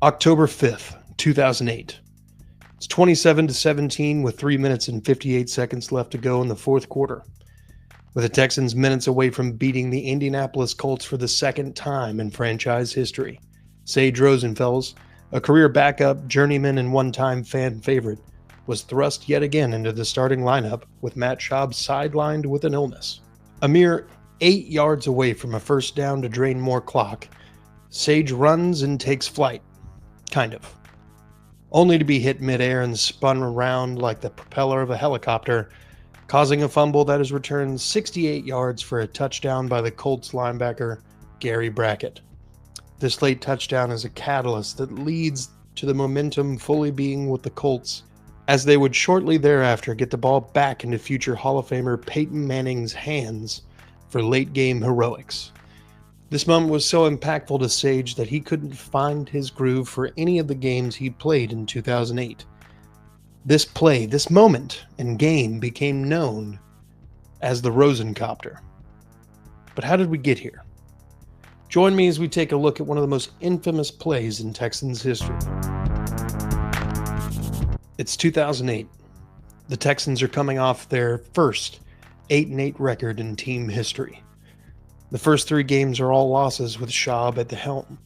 October 5th, 2008. It's 27-17 with 3 minutes and 58 seconds left to go in the fourth quarter. With the Texans minutes away from beating the Indianapolis Colts for the second time in franchise history, Sage Rosenfells, a career backup, journeyman, and one-time fan favorite, was thrust yet again into the starting lineup with Matt Schaub sidelined with an illness. A mere 8 yards away from a first down to drain more clock, Sage runs and takes flight. Kind of. Only to be hit midair and spun around like the propeller of a helicopter, causing a fumble that is returned 68 yards for a touchdown by the Colts linebacker, Gary Brackett. This late touchdown is a catalyst that leads to the momentum fully being with the Colts, as they would shortly thereafter get the ball back into future Hall of Famer Peyton Manning's hands for late-game heroics. This moment was so impactful to Sage that he couldn't find his groove for any of the games he played in 2008. This play, this moment and game became known as the Rosen Copter. But how did we get here? Join me as we take a look at one of the most infamous plays in Texans history. It's 2008. The Texans are coming off their first 8-8 record in team history. The first 3 games are all losses with Schaub at the helm.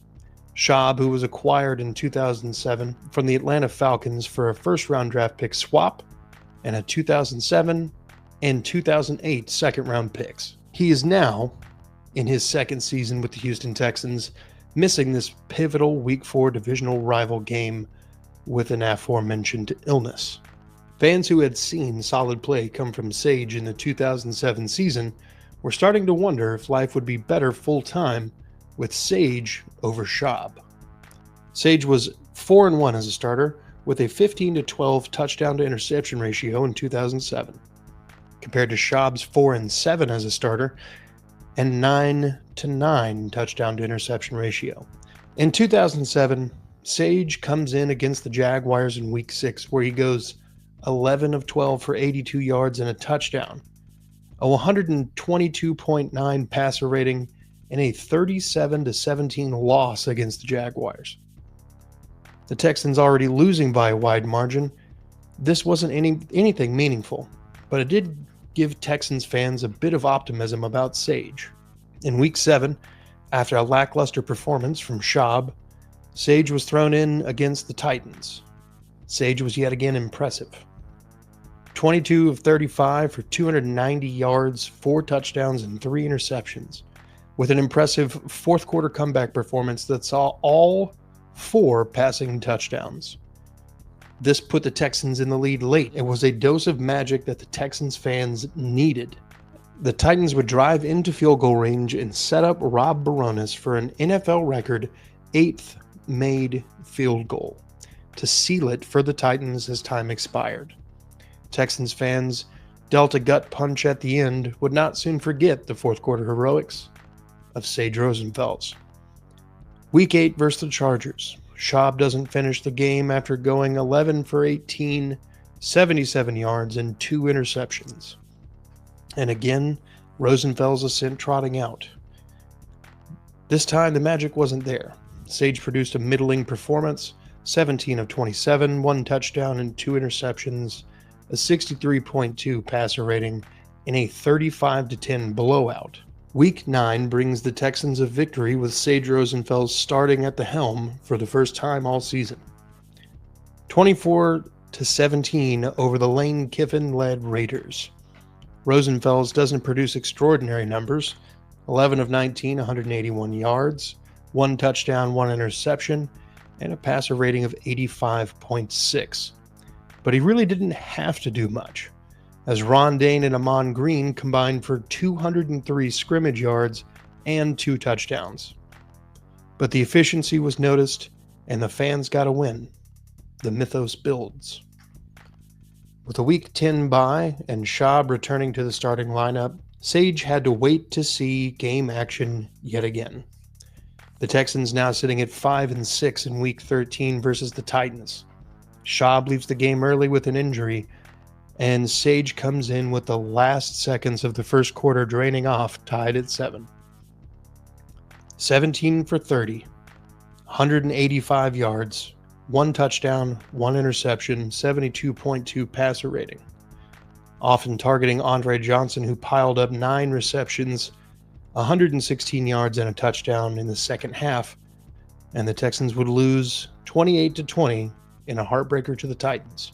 Schaub, who was acquired in 2007 from the Atlanta Falcons for a first-round draft pick swap and a 2007 and 2008 second-round picks. He is now in his second season with the Houston Texans, missing this pivotal Week 4 divisional rival game with an aforementioned illness. Fans who had seen solid play come from Sage in the 2007 season were starting to wonder if life would be better full-time with Sage over Schaub. Sage was 4-1 as a starter with a 15-12 touchdown to interception ratio in 2007, compared to Schaub's 4-7 as a starter and 9-9 touchdown to interception ratio. In 2007, Sage comes in against the Jaguars in Week 6, where he goes 11 of 12 for 82 yards and a touchdown, a 122.9 passer rating, and a 37-17 loss against the Jaguars. The Texans already losing by a wide margin. This wasn't anything meaningful, but it did give Texans fans a bit of optimism about Sage. In Week 7, after a lackluster performance from Schaub, Sage was thrown in against the Titans. Sage was yet again impressive. 22 of 35 for 290 yards, 4 touchdowns, and 3 interceptions, with an impressive fourth quarter comeback performance that saw all 4 passing touchdowns. This put the Texans in the lead late. It was a dose of magic that the Texans fans needed. The Titans would drive into field goal range and set up Rob Baronis for an NFL record 8th made field goal to seal it for the Titans as time expired. Texans fans dealt a gut punch at the end would not soon forget the fourth quarter heroics of Sage Rosenfells. Week 8 versus the Chargers. Schaub doesn't finish the game after going 11 for 18, 77 yards, and 2 interceptions. And again, Rosenfells is sent trotting out. This time, the magic wasn't there. Sage produced a middling performance, 17 of 27, 1 touchdown, and 2 interceptions, a 63.2 passer rating, and a 35-10 blowout. Week 9 brings the Texans a victory with Sage Rosenfells starting at the helm for the first time all season. 24-17 over the Lane Kiffin-led Raiders. Rosenfells doesn't produce extraordinary numbers, 11 of 19, 181 yards, 1 touchdown, 1 interception, and a passer rating of 85.6. But he really didn't have to do much, as Ron Dane and Amon Green combined for 203 scrimmage yards and 2 touchdowns. But the efficiency was noticed, and the fans got a win. The mythos builds. With a Week 10 bye and Schaub returning to the starting lineup, Sage had to wait to see game action yet again. The Texans now sitting at 5-6 in Week 13 versus the Titans. Schaub leaves the game early with an injury, and Sage comes in with the last seconds of the first quarter draining off, tied at 7. 17 for 30, 185 yards, 1 touchdown, 1 interception, 72.2 passer rating. Often targeting Andre Johnson, who piled up 9 receptions, 116 yards, and a touchdown in the second half, and the Texans would lose 28-20 in a heartbreaker to the Titans.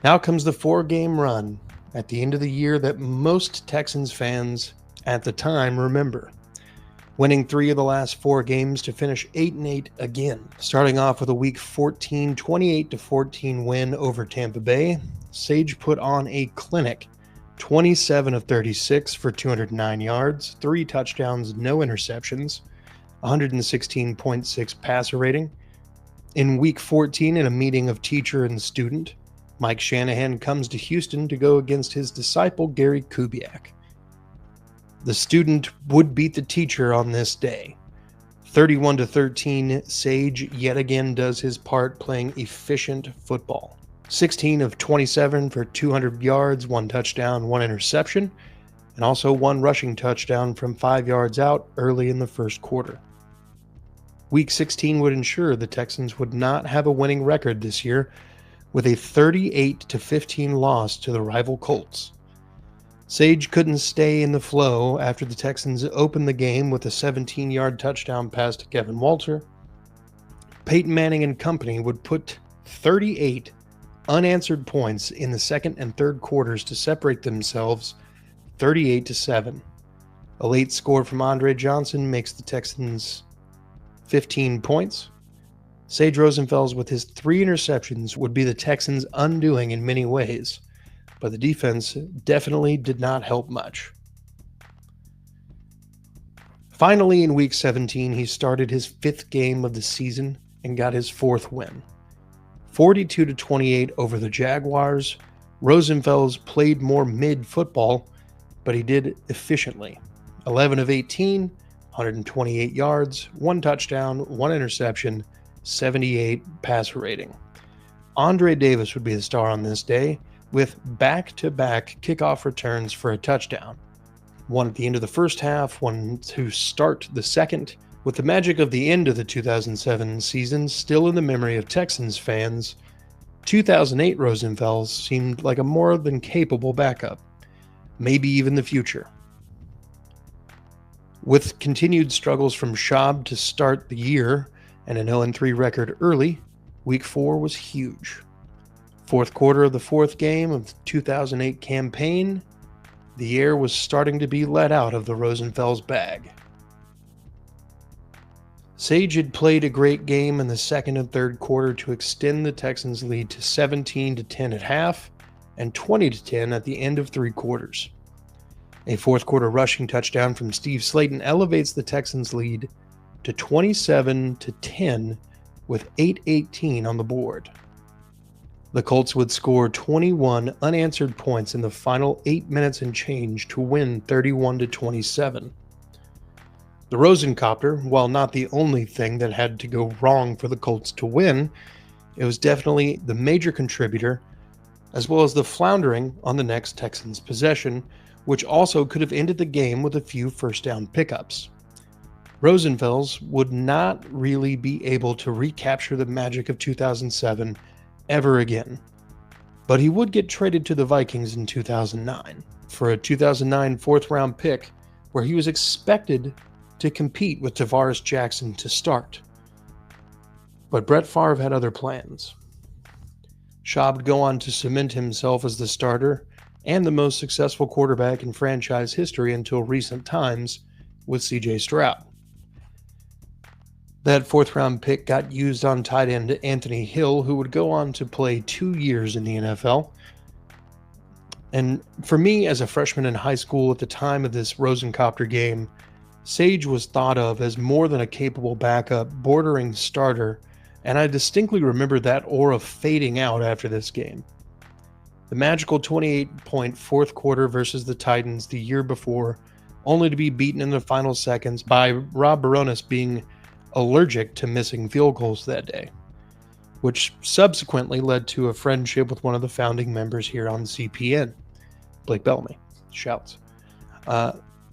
Now comes the 4-game run at the end of the year that most Texans fans at the time remember, winning 3 of the last 4 games to finish 8-8 again. Starting off with a Week 14 28-14 win over Tampa Bay, Sage put on a clinic 27 of 36 for 209 yards, 3 touchdowns, no interceptions, 116.6 passer rating. In Week 14, in a meeting of teacher and student, Mike Shanahan comes to Houston to go against his disciple Gary Kubiak. The student would beat the teacher on this day. 31-13, Sage yet again does his part playing efficient football. 16 of 27 for 200 yards, 1 touchdown, 1 interception, and also 1 rushing touchdown from 5 yards out early in the first quarter. Week 16 would ensure the Texans would not have a winning record this year, with a 38-15 loss to the rival Colts. Sage couldn't stay in the flow after the Texans opened the game with a 17-yard touchdown pass to Kevin Walter. Peyton Manning and company would put 38 unanswered points in the second and third quarters to separate themselves 38-7. A late score from Andre Johnson makes the Texans 15 points. Sage Rosenfells with his 3 interceptions would be the Texans' undoing in many ways, but the defense definitely did not help much. Finally, in Week 17, he started his 5th game of the season and got his 4th win. 42-28 over the Jaguars. Rosenfells played more mid-football, but he did efficiently. 11 of 18, 128 yards, 1 touchdown, 1 interception, 78 passer rating. Andre Davis would be the star on this day, with back-to-back kickoff returns for a touchdown. One at the end of the first half, one to start the second. With the magic of the end of the 2007 season still in the memory of Texans fans, 2008 Rosenfells seemed like a more than capable backup, maybe even the future. With continued struggles from Schaub to start the year and an 0-3 record early, Week 4 was huge. Fourth quarter of the 4th game of the 2008 campaign, the air was starting to be let out of the Rosenfells bag. Sage had played a great game in the second and third quarter to extend the Texans' lead to 17-10 at half and 20-10 at the end of 3 quarters. A fourth quarter rushing touchdown from Steve Slayton elevates the Texans' lead to 27-10 with 8:18 on the board. The Colts would score 21 unanswered points in the final 8 minutes and change to win 31-27. The Rosen Copter, while not the only thing that had to go wrong for the Colts to win, it was definitely the major contributor, as well as the floundering on the next Texans possession, which also could have ended the game with a few first down pickups. Rosenfells would not really be able to recapture the magic of 2007 ever again, but he would get traded to the Vikings in 2009 for a 2009 4th-round pick where he was expected to compete with Tavares Jackson to start. But Brett Favre had other plans. Schaub would go on to cement himself as the starter and the most successful quarterback in franchise history until recent times with C.J. Stroud. That 4th-round pick got used on tight end Anthony Hill, who would go on to play 2 years in the NFL. And for me, as a freshman in high school at the time of this Rosencopter game, Sage was thought of as more than a capable backup, bordering starter, and I distinctly remember that aura fading out after this game. The magical 28-point 4th quarter versus the Titans the year before, only to be beaten in the final seconds by Rob Baronis being allergic to missing field goals that day, which subsequently led to a friendship with one of the founding members here on CPN, Blake Bellamy. Shouts.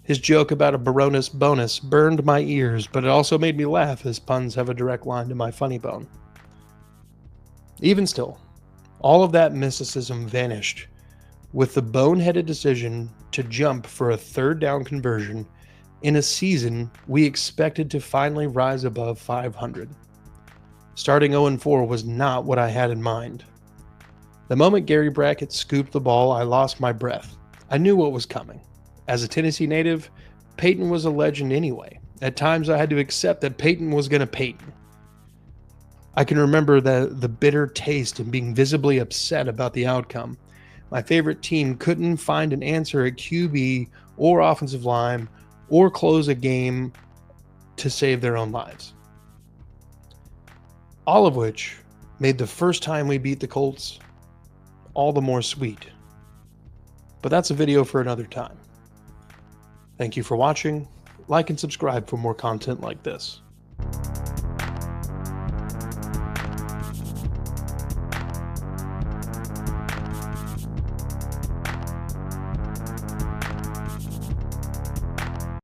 His joke about a Baroness bonus burned my ears, but it also made me laugh, as puns have a direct line to my funny bone. Even still, all of that mysticism vanished with the boneheaded decision to jump for a third down conversion in a season we expected to finally rise above 500. Starting 0-4 was not what I had in mind. The moment Gary Brackett scooped the ball, I lost my breath. I knew what was coming. As a Tennessee native, Peyton was a legend anyway. At times I had to accept that Peyton was going to Peyton. I can remember the bitter taste and being visibly upset about the outcome. My favorite team couldn't find an answer at QB or offensive line or close a game to save their own lives. All of which made the first time we beat the Colts all the more sweet. But that's a video for another time. Thank you for watching. Like and subscribe for more content like this.